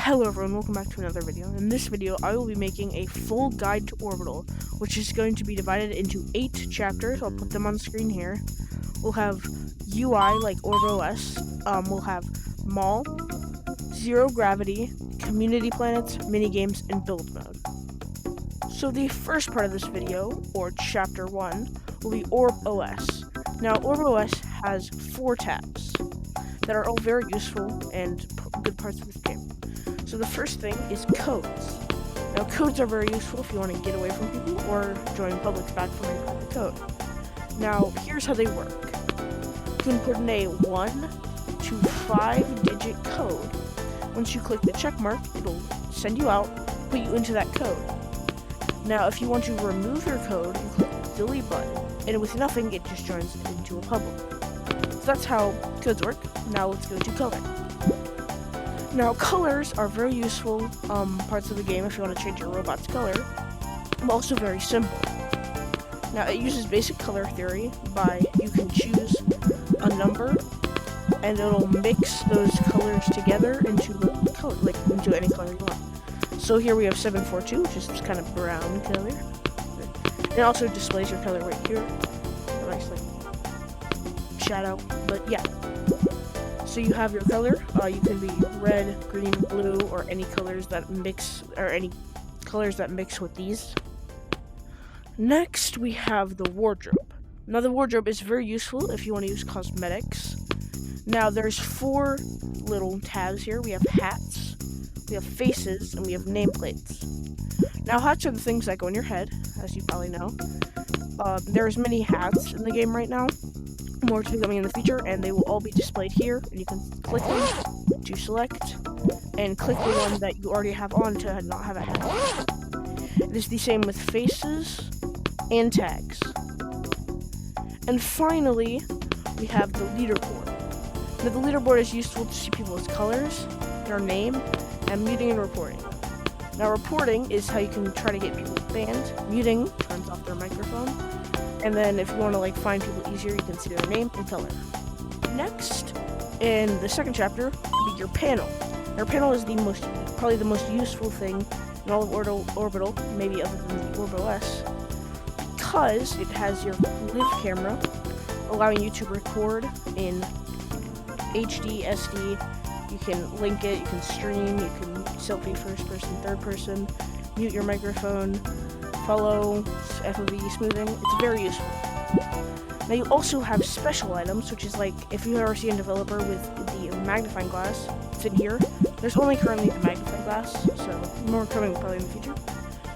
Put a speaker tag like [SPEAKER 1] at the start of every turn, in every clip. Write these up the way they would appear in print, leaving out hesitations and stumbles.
[SPEAKER 1] Hello everyone, welcome back to another video. In this video, I will be making a full guide to Orbital, which is going to be divided into 8 chapters. I'll put them on screen here. We'll have UI, like Orbital OS. We'll have Mall, Zero Gravity, Community Planets, Minigames, and Build Mode. So the first part of this video, or Chapter 1, will be Orb OS. Now, Orb OS has 4 tabs that are all very useful and good parts of this game. So the first thing is codes. Now codes are very useful if you want to get away from people or join public back from a private code. Now here's how they work. You can put in a 1 to 5 digit code. Once you click the check mark, it'll send you out, put you into that code. Now if you want to remove your code, you click the delete button, and with nothing it just joins into a public. So that's how codes work. Now let's go to color. Now, colors are very useful parts of the game if you want to change your robot's color, but also very simple. Now, it uses basic color theory you can choose a number, and it'll mix those colors together into into any color you want. So here we have 742, which is just kind of brown color. It also displays your color right here. A nice shadow, but yeah. So you have your color. You can be red, green, blue, or any colors that mix, with these. Next, we have the wardrobe. Now, the wardrobe is very useful if you want to use cosmetics. Now, there's 4 little tabs here. We have hats, we have faces, and we have nameplates. Now, hats are the things that go on your head, as you probably know. There's many hats in the game right now. More to be coming in the future, and they will all be displayed here, and you can click them to select, and click the one that you already have on to not have a hat. It is the same with faces and tags. And finally, we have the leaderboard. Now, the leaderboard is useful to see people's colors, their name, and muting and reporting. Now, reporting is how you can try to get people banned. Muting turns off their microphone. And then if you want to find people easier, you can see their name and color. Next, in the second chapter, will be your panel. Your panel is probably the most useful thing in all of Orbital, maybe other than the Orbital OS, because it has your live camera, allowing you to record in HD, SD. You can link it, you can stream, you can selfie first person, third person, mute your microphone, follow, FOV, smoothing. It's very useful. Now you also have special items, which is if you ever see a developer with the magnifying glass, it's in here. There's only currently the magnifying glass, so more coming probably in the future.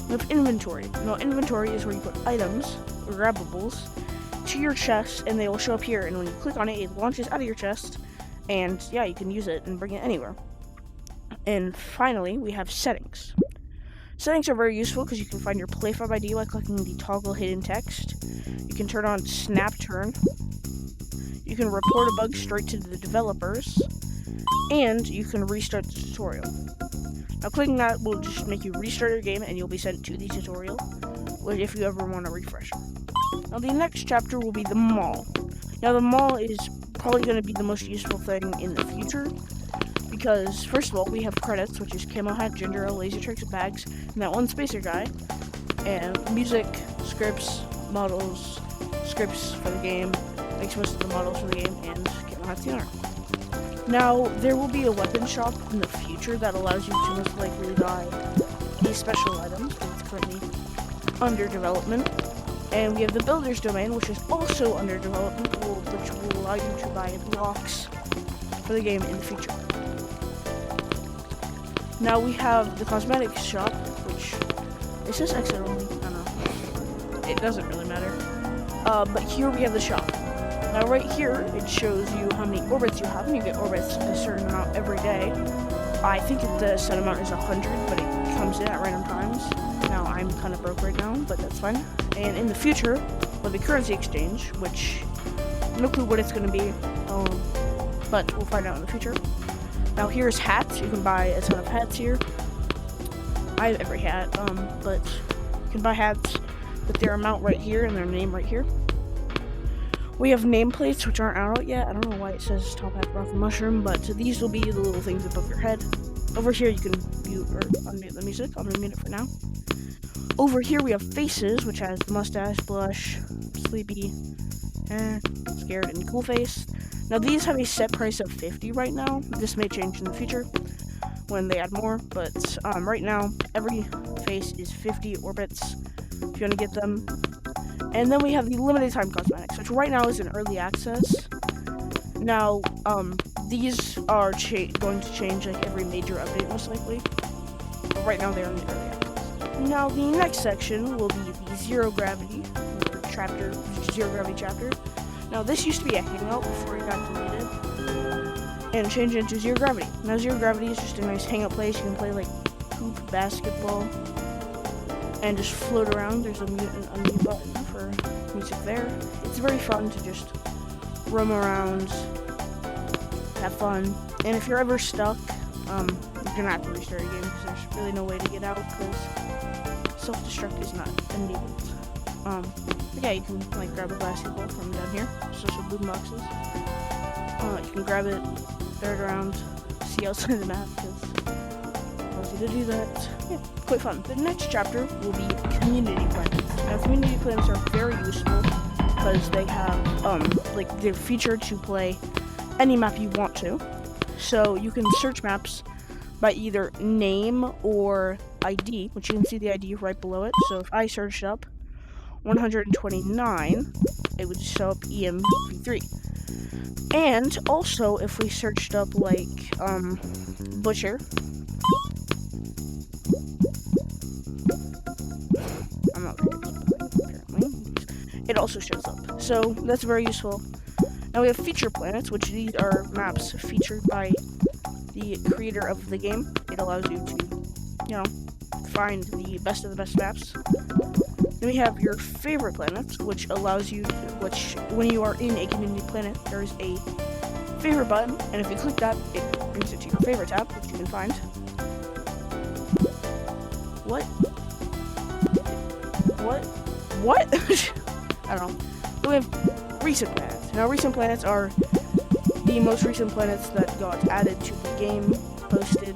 [SPEAKER 1] We have inventory. Now inventory is where you put items, or grabbables, to your chest, and they will show up here, and when you click on it, it launches out of your chest, and yeah, you can use it and bring it anywhere. And finally, we have settings. Settings are very useful because you can find your playfab ID by clicking the toggle hidden text. You can turn on snap turn. You can report a bug straight to the developers. And you can restart the tutorial. Now clicking that will just make you restart your game and you'll be sent to the tutorial if you ever want to refresh. Now the next chapter will be the mall. Now the mall is probably going to be the most useful thing in the future. Because, first of all, we have credits, which is Camo Hat, Ginger Ale, Laser Tricks, Bags, and that one Spacer guy. And music, scripts, models, scripts for the game, makes most of the models for the game, and Camo Hat's the owner. Now, there will be a weapon shop in the future that allows you to most likely buy these special items, but it's currently under development. And we have the Builder's Domain, which is also under development, which will allow you to buy blocks for the game in the future. Now we have the cosmetics shop, which it says exit only. I don't know. It doesn't really matter. But here we have the shop. Now right here, it shows you how many orbits you have, and you get orbits a certain amount every day. I think the set amount is 100, but it comes in at random times. Now I'm kind of broke right now, but that's fine. And in the future, we'll have the currency exchange, which no clue what it's going to be, but we'll find out in the future. Now here's hats. You can buy a ton of hats here. I have every hat, but you can buy hats with their amount right here and their name right here. We have nameplates, which aren't out yet. I don't know why it says Top Hat Rock and Mushroom, but these will be the little things above your head. Over here you can mute or unmute the music. I'll unmute it for now. Over here we have faces, which has mustache, blush, sleepy, scared, and cool face. Now these have a set price of 50 right now. This may change in the future when they add more, but right now every face is 50 orbits if you want to get them. And then we have the limited time cosmetics, which right now is in early access. Now these are going to change like every major update most likely, but right now they're in the early access. Now the next section will be the zero gravity chapter, zero gravity chapter. Now this used to be a hangout before it got deleted and changed into zero gravity. Now zero gravity is just a nice hangout place. You can play like hoop, basketball, and just float around. There's a mute and unmute button for music there. It's very fun to just roam around, have fun, and if you're ever stuck, you're gonna have to restart your game because there's really no way to get out because self-destruct is not enabled. But yeah, you can like grab a basketball from down here. So some boom boxes. You can grab it, throw it around, see outside the map because it allows you to do that. Yeah, quite fun. The next chapter will be community planets. Now, community planets are very useful because they have like they're featured to play any map you want to. So you can search maps by either name or ID, which you can see the ID right below it. So if I searched up 129, it would show up EMV3. And also, if we searched up like Butcher, I'm not very good, apparently. It also shows up. So that's very useful. Now we have feature planets, which these are maps featured by the creator of the game. It allows you to, find the best of the best maps. Then we have your favorite planets, which allows you to, when you are in a community planet, there's a favorite button, and if you click that, it brings it to your favorite tab, which you can find. What? I don't know. Then we have recent planets. Now, recent planets are the most recent planets that got added to the game, posted.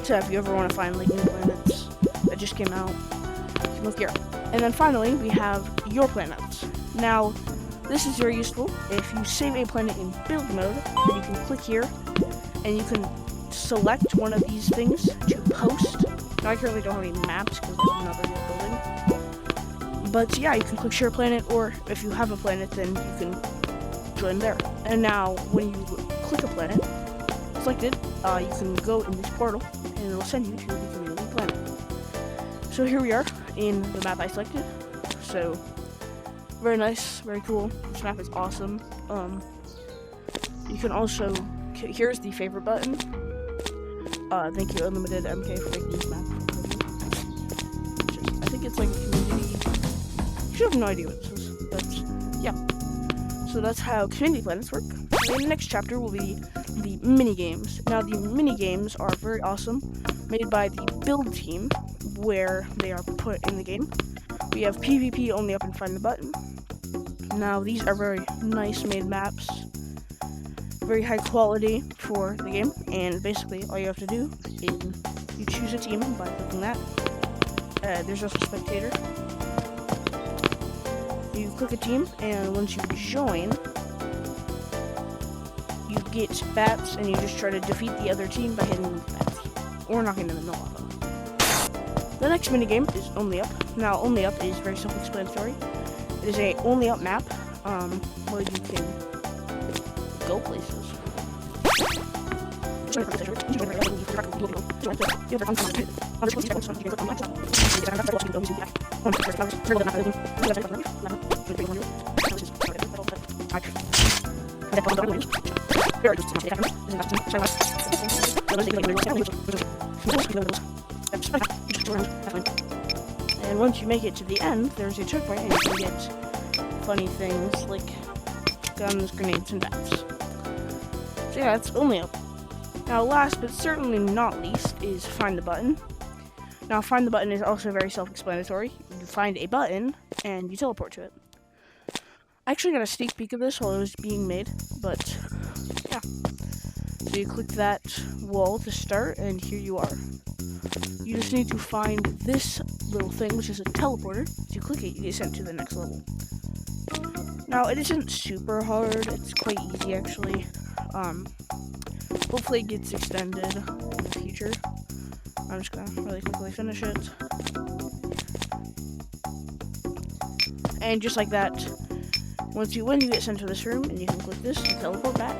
[SPEAKER 1] So if you ever want to find like new planets that just came out, look here. And then finally, we have your planets. Now, this is very useful. If you save a planet in build mode, then you can click here, and you can select one of these things to post. Now, I currently don't have any maps because I'm not really building. But yeah, you can click share planet, or if you have a planet, then you can join there. And now, when you click a planet, select it, you can go in this portal, and it will send you to the community planet. So here we are in the map I selected. So very nice, very cool. This map is awesome. You can also, here's the favorite button. Thank you Unlimited MK for making this map. I think it's like a community. You should have no idea what this is, but yeah. So that's how community planets work. And the next chapter will be the mini games. Now the mini games are very awesome, made by the build team, where they are put in the game. We have PvP only up and find the button. Now these are very nice made maps, very high quality for the game, and basically all you have to do is you choose a team by clicking that. There's also spectator. You click a team, and once you join, you get bats, and you just try to defeat the other team by hitting the bats or knocking them in the lava. The next minigame is Only Up. Now, Only Up is very self-explanatory. It is a Only Up map, where you can go places. And once you make it to the end, there's a checkpoint, and you can get funny things like guns, grenades, and bats. So yeah, it's Only Up. Now, last but certainly not least is Find the Button. Now, Find the Button is also very self-explanatory. You find a button, and you teleport to it. I actually got a sneak peek of this while it was being made, but yeah. So you click that wall to start, and here you are. You just need to find this little thing, which is a teleporter. If you click it, you get sent to the next level. Now, it isn't super hard. It's quite easy, actually. Hopefully it gets extended in the future. I'm just gonna really quickly finish it. And just like that, once you win, you get sent to this room, and you can click this to teleport back.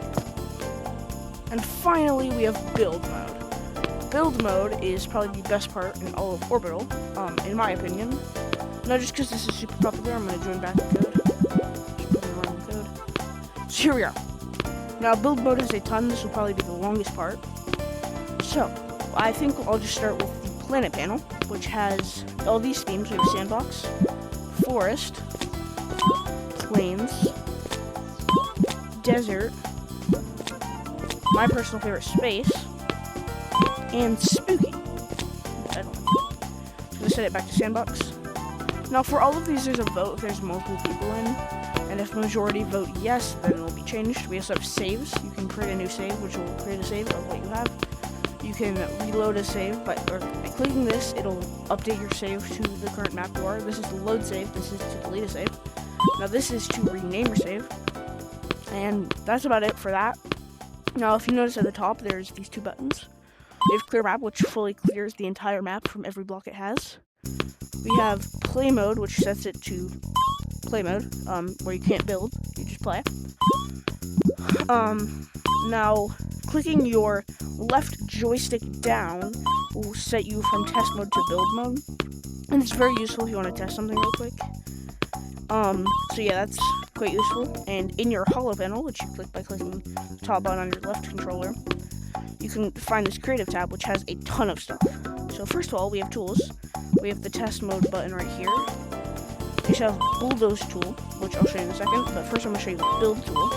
[SPEAKER 1] And finally, we have build mode. Build mode is probably the best part in all of Orbital, in my opinion. Not just because this is super popular, I'm gonna join back the code. Just put in the wrong code. So here we are. Now, build mode is a ton. This will probably be the longest part. So, I think I'll just start with the planet panel, which has all these themes. We have sandbox, forest, plains, desert, my personal favorite, space, and spooky. I don't know. So I'm gonna set it back to sandbox. Now, for all of these, there's a vote if there's multiple people in. And if the majority vote yes, then it will be changed. We also have saves. You can create a new save, which will create a save of what you have. You can reload a save by clicking this. It'll update your save to the current map you are. This is to load save. This is to delete a save. Now this is to rename your save. And that's about it for that. Now if you notice at the top, there's these two buttons. We have clear map, which fully clears the entire map from every block it has. We have play mode, which sets it to play mode, where you can't build, you just play. Now, clicking your left joystick down will set you from test mode to build mode, and it's very useful if you want to test something real quick. So yeah, that's quite useful. And in your holo panel, which you click by clicking the top button on your left controller, you can find this creative tab, which has a ton of stuff. So first of all, we have tools. We have the test mode button right here. You should have bulldoze tool, which I'll show you in a second, but first I'm going to show you the build tool,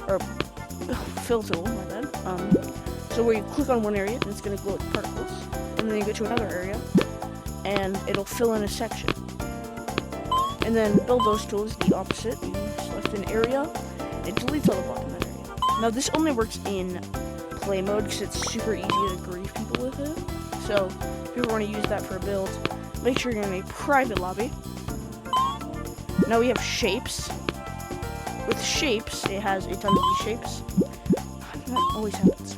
[SPEAKER 1] or fill tool, my bad. So where you click on one area, it's going to glow with particles, and then you go to another area, and it'll fill in a section. And then bulldoze tool is the opposite. You select an area, it deletes all the blocks in that area. Now this only works in play mode, because it's super easy to grieve people with it. So if you ever want to use that for a build, make sure you're in a private lobby. Now we have shapes. With shapes, it has a ton of these shapes. That always happens.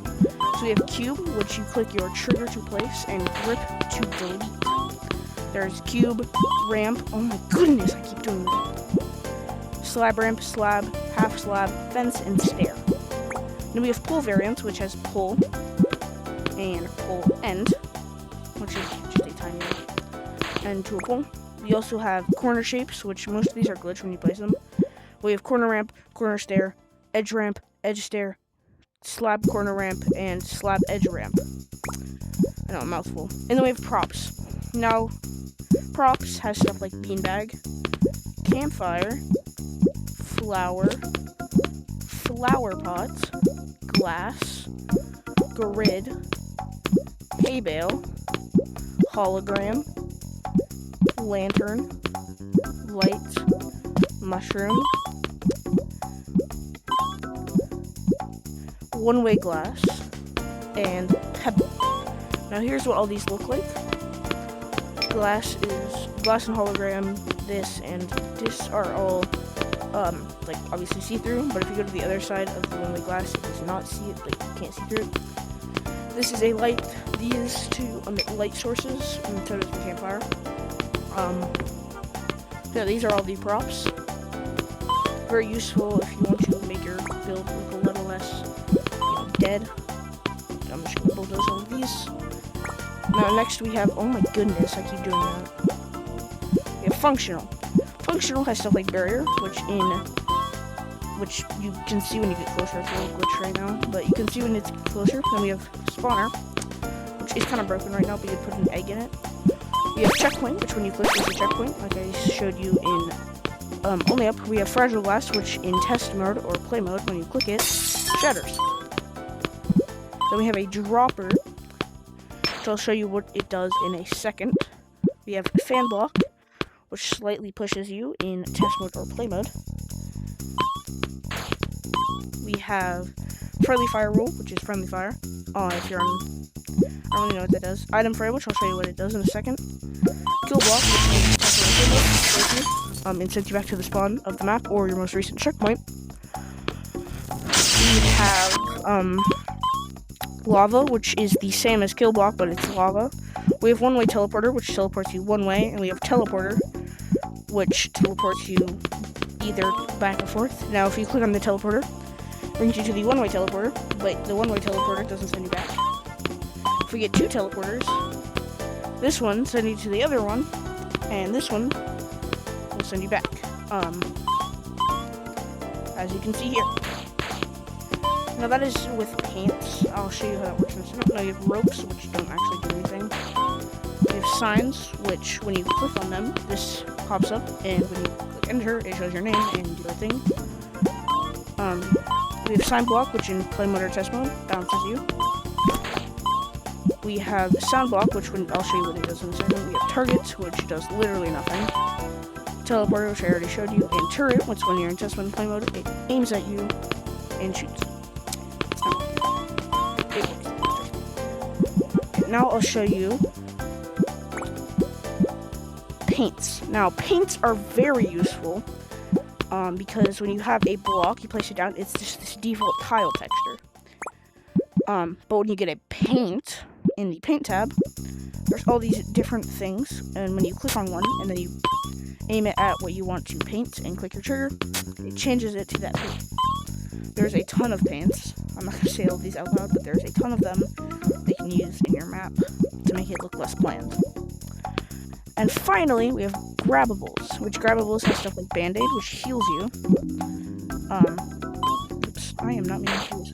[SPEAKER 1] So we have cube, which you click your trigger to place, and grip to delete. There's cube, ramp. Oh my goodness, I keep doing that. Slab ramp, slab, half slab, fence, and stair. Then we have pull variants, which has pull and pull end, which is just a tiny end to a pull. We also have corner shapes, which most of these are glitched when you place them. We have corner ramp, corner stair, edge ramp, edge stair, slab corner ramp, and slab edge ramp. I know, a mouthful. And then we have props. Now, props has stuff like beanbag, campfire, flower pots, glass, grid, hay bale, hologram, lantern, light, mushroom, one-way glass, and pebble. Now here's what all these look like. Glass and hologram, this and this are all like obviously see-through, but if you go to the other side of the one-way glass, it does not see it, like you can't see through it. This is a light. These two light sources, and so does the campfire. Yeah, these are all the props. Very useful if you want to make your build look a little less, dead. I'm just gonna bulldoze all of these. Now next we have, oh my goodness, I keep doing that. We have functional. Functional has stuff like barrier, which you can see when you get closer. It's a little glitch right now, but you can see when it's closer. Then we have spawner, which is kind of broken right now, but you put an egg in it. We have checkpoint, which when you click is a checkpoint, like I showed you in only up. We have fragile glass, which in test mode or play mode, when you click it, shatters. Then we have a dropper, which I'll show you what it does in a second. We have fan block, which slightly pushes you in test mode or play mode. We have Friendly fire rule, which is friendly fire. If you're on, I don't really know what that does. Item frame, which I'll show you what it does in a second. Kill block, which is and sends you back to the spawn of the map or your most recent checkpoint. We have lava, which is the same as kill block, but it's lava. We have one-way teleporter, which teleports you one way, and we have teleporter, which teleports you either back or forth. Now, if you click on the teleporter, it brings you to the one-way teleporter, but the one-way teleporter doesn't send you back. If we get two teleporters, this one sends you to the other one, and this one will send you back. As you can see here. Now that is with paints. I'll show you how that works in a second. Now you have ropes, which don't actually do anything. We have signs, which when you click on them, this pops up, and when you click enter, it shows your name and your thing. We have sign block, which in play mode or test mode bounces you. We have sound block, which I'll show you what it does in a second. We have targets, which does literally nothing. Teleporter, which I already showed you, and turret, which when you're in test mode and play mode, it aims at you and shoots. Now I'll show you paints. Now paints are very useful because when you have a block, you place it down, it's just this default tile texture. But when you get a paint in the paint tab, there's all these different things, and when you click on one and then you aim it at what you want to paint and click your trigger, it changes it to that paint. There's a ton of paints. I'm not going to say all of these out loud, but there's a ton of them that you can use in your map to make it look less bland. And finally, we have grabbables, which grabbables have stuff like Band-Aid, which heals you. Oops, I am not meaning to use.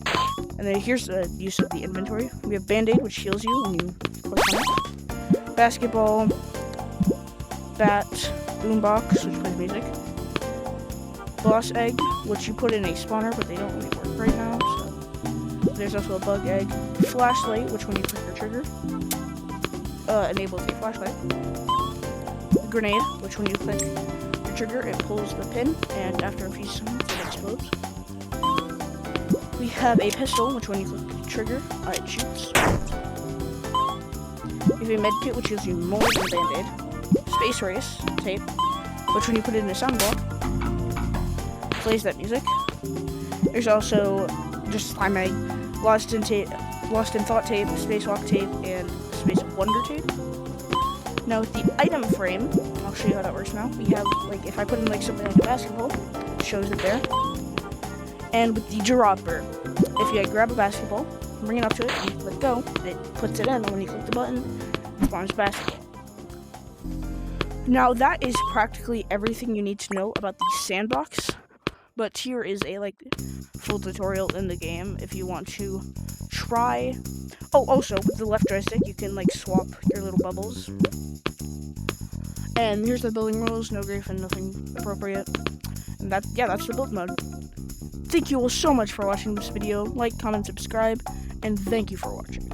[SPEAKER 1] And then here's the use of the inventory. We have Band-Aid, which heals you when you click on it. Basketball, bat, boombox, which plays music. Boss egg, which you put in a spawner, but they don't really work right now. So there's also a bug egg. Flashlight, which when you click your trigger, enables a flashlight. Grenade, which when you click your trigger, it pulls the pin, and after a few seconds, it explodes. We have a pistol, which when you click the trigger, it shoots. We have a med kit, which gives you more than Band-Aid. Space race tape, which when you put it in a sound block, plays that music. There's also just slime egg, lost in thought tape, spacewalk tape, and space wonder tape. Now with the item frame, I'll show you how that works now. We have, like, if I put in like something like a basketball, it shows it there. And with the dropper, if you grab a basketball, bring it up to it, and you let go, it puts it in, and when you click the button, it spawns basketball. Now that is practically everything you need to know about the sandbox. But here is a full tutorial in the game if you want to try. Oh, also with the left joystick you can swap your little bubbles. And here's the building rules: no grief and nothing appropriate. And that's the build mode. Thank you all so much for watching this video. Like, comment, subscribe, and thank you for watching.